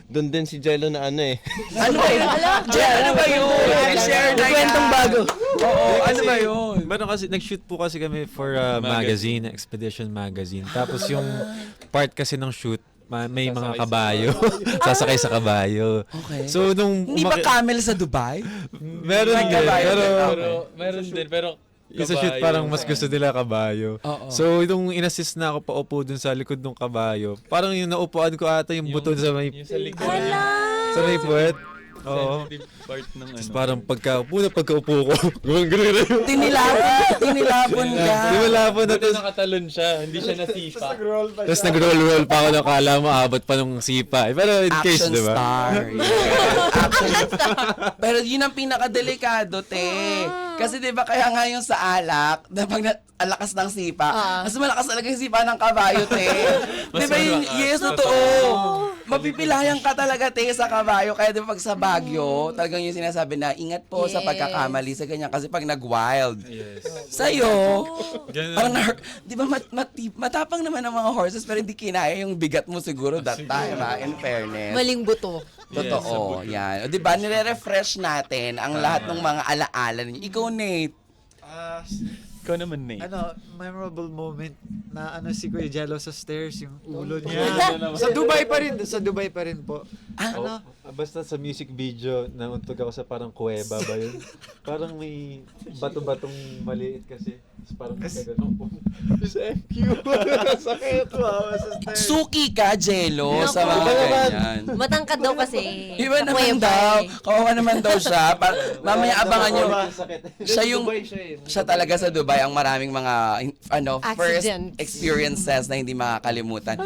doon din si Jello na ano eh. Ano ba yun? Ano ba yun? I-share na yan. Kwentong bago. Oo, ano ba yun? Meron kasi, nag-shoot po kasi kami for a magazine, Expedition Magazine. Tapos yung part kasi ng shoot, may mga kabayo. Sasakay sa kabayo. Okay. So, nung Hindi ba camel sa Dubai? meron May din, kabayo pero din, Meron din, pero yung sa shoot parang mas gusto nila kabayo. Oo. So, nung inassist na ako paupo dun sa likod ng kabayo, parang yung naupuan ko ata yung buto sa may, yung sa likod. sa may puwet. Oo. Sensitive part ng Tapos ano. parang pagkaupo ko, gano'n. Tinilapon ka. Di ba lapo na Buti nakatalon siya, hindi siya nasipa. Tapos nag-roll pa ako, nakala mo abot pa nung sipa. Pero in case, Action di ba? star. Yeah. Action star. Pero yun ang pinakadelikado, te. Kasi di ba kaya nga yung sa alak, na pag ang lakas ng sipa, mas malakas talaga yung sipa ng kabayo, te. Di ba yun? Yes, totoo. Mapipilayan ka talaga, te, sa kabayo. Kaya di ba pag sa Baguio, talagang yung sinasabi na, ingat po sa pagkakamali sa ganyan. Kasi pag nag-wild, sa'yo, parang, di ba matapang naman ang mga horses, pero hindi kinaya yung bigat mo siguro that time, in fairness. Maling buto. Totoo, yan. O, di ba, nire-refresh natin ang lahat ng mga alaala ninyo. Ikaw, Nate. Ikaw naman, Nate. Memorable moment na si Kuya Jello sa stairs, yung ulo niya. Sa Dubai pa rin po. Basta sa music video, nauntog ako sa parang kuweba ba yun? Parang may bato-batong maliit kasi. Tapos parang magkaganon po. Sa MQ. Sakit. Wow, sa stairs. Suki ka, Jello, sa mga ganyan. Matangkad daw kasi. Iba Sa naman kuweba daw. eh. Kawawa naman daw siya. Mamaya abangan nyo. Dubai siya eh. Siya talaga sa Dubai ang maraming mga first Accidents. experiences na hindi makakalimutan.